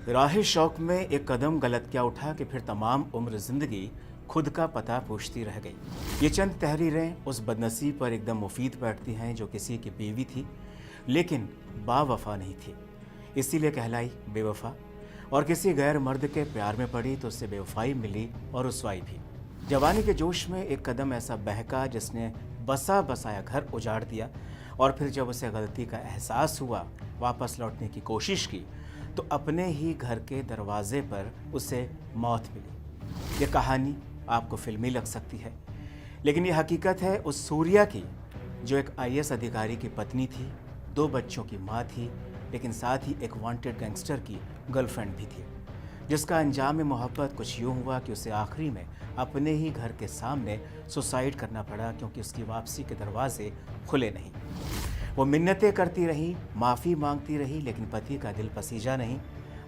राह शौक में एक कदम गलत क्या उठा कि फिर तमाम उम्र जिंदगी खुद का पता पूछती रह गई। ये चंद तहरीरें उस बदनसीब पर एकदम मुफीद बैठती हैं जो किसी की बीवी थी लेकिन बावफा नहीं थी, इसीलिए कहलाई बेवफा। और किसी गैर मर्द के प्यार में पड़ी तो उससे बेवफाई मिली और रुसवाई भी। जवानी के जोश में एक कदम ऐसा बहका जिसने बसा बसाया घर उजाड़ दिया, और फिर जब उसे गलती का एहसास हुआ, वापस लौटने की कोशिश की, तो अपने ही घर के दरवाजे पर उसे मौत मिली। ये कहानी आपको फिल्मी लग सकती है, लेकिन ये हकीकत है उस सूर्या की जो एक आईएएस अधिकारी की पत्नी थी, 2 बच्चों की माँ थी, लेकिन साथ ही एक वांटेड गैंगस्टर की गर्लफ्रेंड भी थी, जिसका अंजाम मोहब्बत कुछ यूँ हुआ कि उसे आखिरी में अपने ही घर के सामने सुसाइड करना पड़ा, क्योंकि उसकी वापसी के दरवाजे खुले नहीं। वो मिन्नतें करती रही, माफ़ी मांगती रही, लेकिन पति का दिल पसीजा नहीं।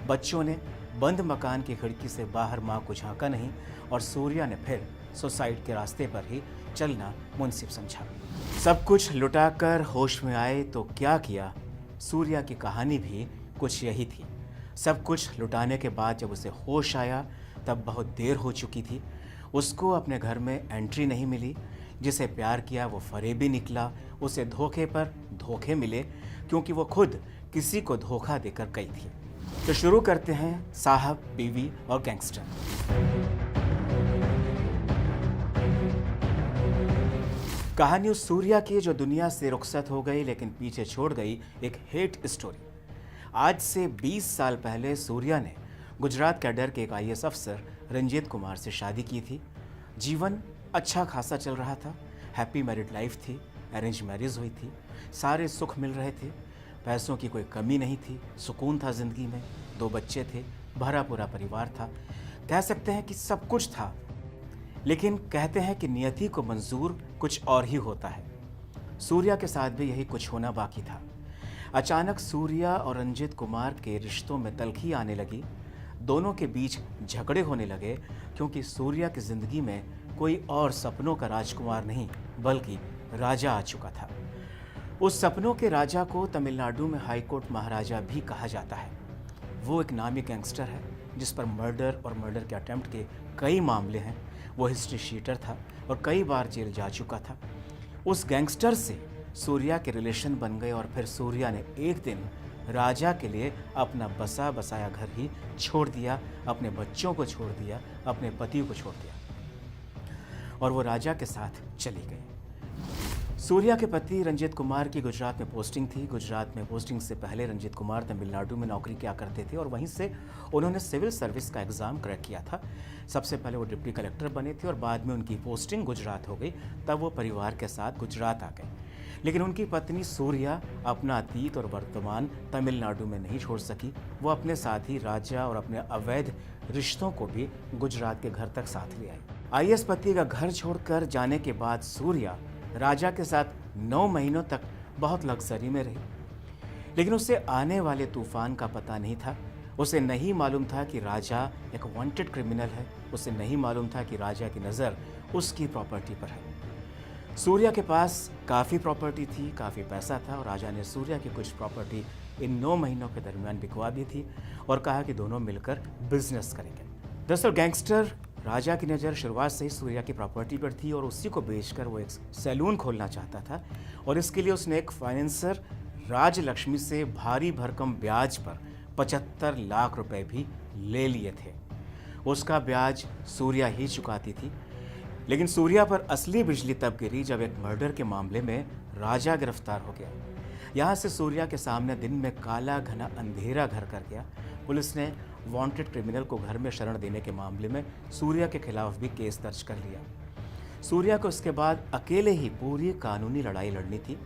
बच्चों ने बंद मकान की खिड़की से बाहर माँ को झांका नहीं, और सूर्या ने फिर सुसाइड के रास्ते पर ही चलना मुनसिब समझा। सब कुछ लुटाकर होश में आए तो क्या किया, सूर्या की कहानी भी कुछ यही थी। सब कुछ लुटाने के बाद जब उसे होश आया तब बहुत देर हो चुकी थी। उसको अपने घर में एंट्री नहीं मिली। जिसे प्यार किया वो फरेबी निकला। उसे धोखे पर धोखे मिले, क्योंकि वो खुद किसी को धोखा देकर गई थी। तो शुरू करते हैं साहब, बीवी और गैंगस्टर। कहानी उस सूर्या की जो दुनिया से रुखसत हो गई, लेकिन पीछे छोड़ गई एक हेट स्टोरी। आज से 20 साल पहले सूर्या ने गुजरात कैडर के एक आईएएस अफसर रंजीत कुमार से शादी की थी। जीवन अच्छा खासा चल रहा था, हैप्पी मैरिड लाइफ थी, अरेंज मैरिज हुई थी, सारे सुख मिल रहे थे, पैसों की कोई कमी नहीं थी, सुकून था ज़िंदगी में, 2 बच्चे थे, भरा पूरा परिवार था। कह सकते हैं कि सब कुछ था, लेकिन कहते हैं कि नियति को मंजूर कुछ और ही होता है। सूर्या के साथ भी यही कुछ होना बाकी था। अचानक सूर्या और रंजीत कुमार के रिश्तों में तल्खी आने लगी। दोनों के बीच झगड़े होने लगे, क्योंकि सूर्या की ज़िंदगी में कोई और सपनों का राजकुमार नहीं बल्कि राजा आ चुका था। उस सपनों के राजा को तमिलनाडु में हाईकोर्ट महाराजा भी कहा जाता है। वो एक नामी गैंगस्टर है जिस पर मर्डर और मर्डर के अटेम्प्ट के कई मामले हैं। वो हिस्ट्री शीटर था और कई बार जेल जा चुका था। उस गैंगस्टर से सूर्या के रिलेशन बन गए, और फिर सूर्या ने एक दिन राजा के लिए अपना बसा बसाया घर ही छोड़ दिया, अपने बच्चों को छोड़ दिया, अपने पति को छोड़ दिया, और वो राजा के साथ चली गई। सूर्या के पति रंजीत कुमार की गुजरात में पोस्टिंग थी। गुजरात में पोस्टिंग से पहले रंजीत कुमार तमिलनाडु में नौकरी किया करते थे, और वहीं से उन्होंने सिविल सर्विस का एग्ज़ाम क्रैक किया था। सबसे पहले वो डिप्टी कलेक्टर बने थे और बाद में उनकी पोस्टिंग गुजरात हो गई। तब वो परिवार के साथ गुजरात आ गए, लेकिन उनकी पत्नी सूर्या अपना अतीत और वर्तमान तमिलनाडु में नहीं छोड़ सकी। वो अपने साथ ही राजा और अपने अवैध रिश्तों को भी गुजरात के घर तक साथ ले आई। आईएएस पति का घर छोड़कर जाने के बाद सूर्या राजा के साथ 9 महीनों तक बहुत लग्जरी में रही, लेकिन उसे आने वाले तूफान का पता नहीं था। उसे नहीं मालूम था कि राजा एक वांटेड क्रिमिनल है। उसे नहीं मालूम था कि राजा की नज़र उसकी प्रॉपर्टी पर है। सूर्या के पास काफ़ी प्रॉपर्टी थी, काफ़ी पैसा था, और राजा ने सूर्या की कुछ प्रॉपर्टी इन 9 महीनों के दरमियान बिकवा दी थी और कहा कि दोनों मिलकर बिजनेस करेंगे। दरअसल गैंगस्टर राजा की नज़र शुरुआत से ही सूर्या की प्रॉपर्टी पर थी, और उसी को बेचकर वो एक सैलून खोलना चाहता था, और इसके लिए उसने एक फाइनेंसर राजलक्ष्मी से भारी भरकम ब्याज पर 75 लाख रुपए भी ले लिए थे। उसका ब्याज सूर्या ही चुकाती थी, लेकिन सूर्या पर असली बिजली तब गिरी जब एक मर्डर के मामले में राजा गिरफ्तार हो गया। यहाँ से सूर्या के सामने दिन में काला घना अंधेरा घर कर गया। पुलिस ने वांटेड क्रिमिनल को घर में शरण देने के मामले में सूर्या के खिलाफ भी केस दर्ज कर लिया। सूर्या को इसके बाद अकेले ही पूरी कानूनी लड़ाई लड़नी थी।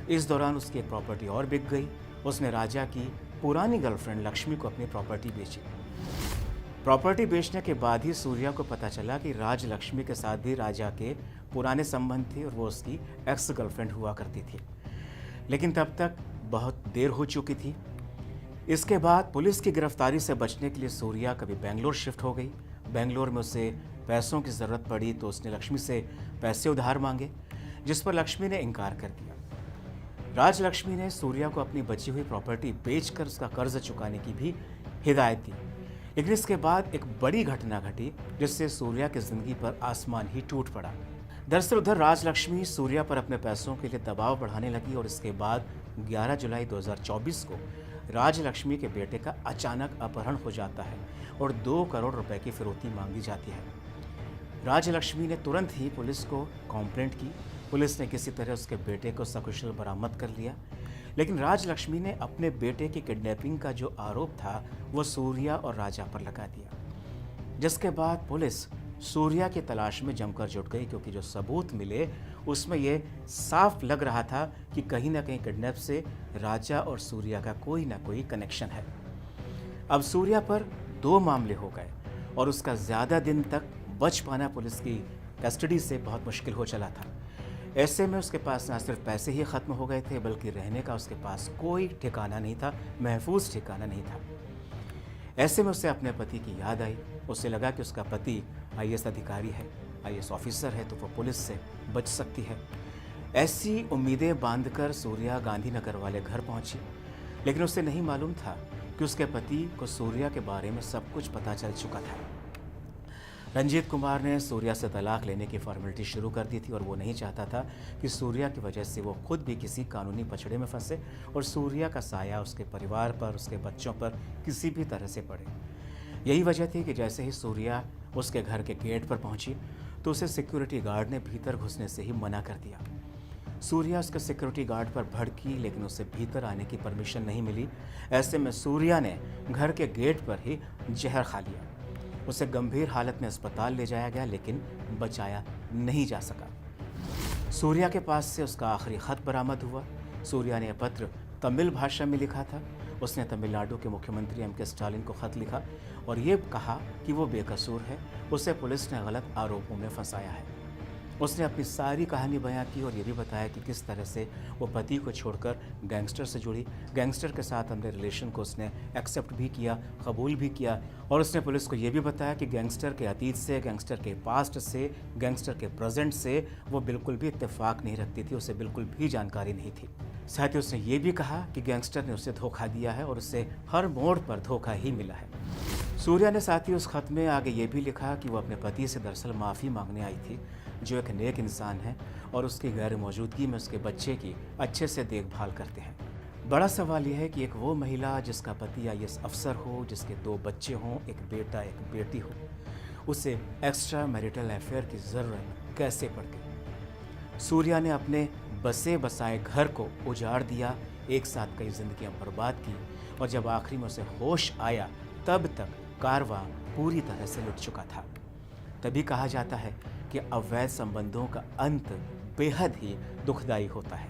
इस दौरान उसकी एक प्रॉपर्टी और बिक गई। उसने राजा की पुरानी गर्लफ्रेंड लक्ष्मी को अपनी प्रॉपर्टी बेची। प्रॉपर्टी बेचने के बाद ही सूर्या को पता चला कि राजलक्ष्मी के साथ भी राजा के पुराने संबंध थे, और वो उसकी एक्स गर्लफ्रेंड हुआ करती थी, लेकिन तब तक बहुत देर हो चुकी थी। इसके बाद पुलिस की गिरफ्तारी से बचने के लिए सूर्या कभी बेंगलोर शिफ्ट हो गई। बेंगलोर में उसे पैसों की ज़रूरत पड़ी तो उसने लक्ष्मी से पैसे उधार मांगे, जिस पर लक्ष्मी ने इनकार कर दिया। राजलक्ष्मी ने सूर्या को अपनी बची हुई प्रॉपर्टी बेचकर उसका कर्ज चुकाने की भी हिदायत दी। लेकिन इसके बाद एक बड़ी घटना घटी जिससे सूर्या की जिंदगी पर आसमान ही टूट पड़ा। दरअसल उधर राजलक्ष्मी सूर्या पर अपने पैसों के लिए दबाव बढ़ाने लगी और इसके बाद 11 जुलाई 2024 को राजलक्ष्मी के बेटे का अचानक अपहरण हो जाता है और 2 करोड़ रुपए की फिरौती मांगी जाती है। राजलक्ष्मी ने तुरंत ही पुलिस को कंप्लेंट की। पुलिस ने किसी तरह उसके बेटे को सकुशल बरामद कर लिया, लेकिन राजलक्ष्मी ने अपने बेटे की किडनैपिंग का जो आरोप था वो सूर्या और राजा पर लगा दिया, जिसके बाद पुलिस सूर्या की तलाश में जमकर जुट गई, क्योंकि जो सबूत मिले उसमें ये साफ लग रहा था कि कहीं ना कहीं किडनैप से राजा और सूर्या का कोई ना कोई कनेक्शन है। अब सूर्या पर 2 मामले हो गए और उसका ज़्यादा दिन तक बच पाना पुलिस की कस्टडी से बहुत मुश्किल हो चला था। ऐसे में उसके पास ना सिर्फ पैसे ही ख़त्म हो गए थे, बल्कि रहने का उसके पास कोई ठिकाना नहीं था, महफूज ठिकाना नहीं था। ऐसे में उसे अपने पति की याद आई। उसे लगा कि उसका पति आईएएस अधिकारी है, आईएएस ऑफिसर है, तो वो पुलिस से बच सकती है। ऐसी उम्मीदें बांधकर सूर्या गांधीनगर वाले घर पहुंची, लेकिन उसे नहीं मालूम था कि उसके पति को सूर्या के बारे में सब कुछ पता चल चुका था। रंजीत कुमार ने सूर्या से तलाक लेने की फॉर्मेलिटी शुरू कर दी थी और वो नहीं चाहता था कि सूर्या की वजह से वो खुद भी किसी कानूनी पछड़े में फंसे और सूर्या का साया उसके परिवार पर, उसके बच्चों पर किसी भी तरह से पड़े। यही वजह थी कि जैसे ही सूर्या उसके घर के गेट पर पहुंची तो उसे सिक्योरिटी गार्ड ने भीतर घुसने से ही मना कर दिया। सूर्या उसके सिक्योरिटी गार्ड पर भड़की, लेकिन उसे भीतर आने की परमिशन नहीं मिली। ऐसे में सूर्या ने घर के गेट पर ही जहर खा लिया। उसे गंभीर हालत में अस्पताल ले जाया गया, लेकिन बचाया नहीं जा सका। सूर्या के पास से उसका आखिरी खत बरामद हुआ। सूर्या ने यह पत्र तमिल भाषा में लिखा था। उसने तमिलनाडु के मुख्यमंत्री एम के स्टालिन को खत लिखा और ये कहा कि वो बेकसूर है, उसे पुलिस ने गलत आरोपों में फंसाया है। उसने अपनी सारी कहानी बयां की और ये भी बताया कि किस तरह से वो पति को छोड़कर गैंगस्टर से जुड़ी, गैंगस्टर के साथ अपने रिलेशन को उसने एक्सेप्ट भी किया, कबूल भी किया। और उसने पुलिस को ये भी बताया कि गैंगस्टर के अतीत से, गैंगस्टर के पास्ट से, गैंगस्टर के प्रेजेंट से वो बिल्कुल भी इत्तेफाक नहीं रखती थी, उसे बिल्कुल भी जानकारी नहीं थी। साथ ही उसने ये भी कहा कि गैंगस्टर ने उसे धोखा दिया है और उसे हर मोड़ पर धोखा ही मिला है। सूर्या ने साथ ही उस खत में आगे ये भी लिखा कि वो अपने पति से दरअसल माफ़ी मांगने आई थी, जो एक नेक इंसान है और उसकी गैर मौजूदगी में उसके बच्चे की अच्छे से देखभाल करते हैं। बड़ा सवाल यह है कि एक वो महिला जिसका पति आईएएस अफसर हो, जिसके 2 बच्चे हों, एक बेटा एक बेटी हो, उसे एक्स्ट्रा मैरिटल अफेयर की ज़रूरत कैसे पड़ गई। सूर्या ने अपने बसे बसाए घर को उजाड़ दिया, एक साथ कई जिंदगियां बर्बाद की और जब आखिरी में उसे होश आया तब तक कारवां पूरी तरह से लुट चुका था। तभी कहा जाता है कि अवैध संबंधों का अंत बेहद ही दुखदायी होता है।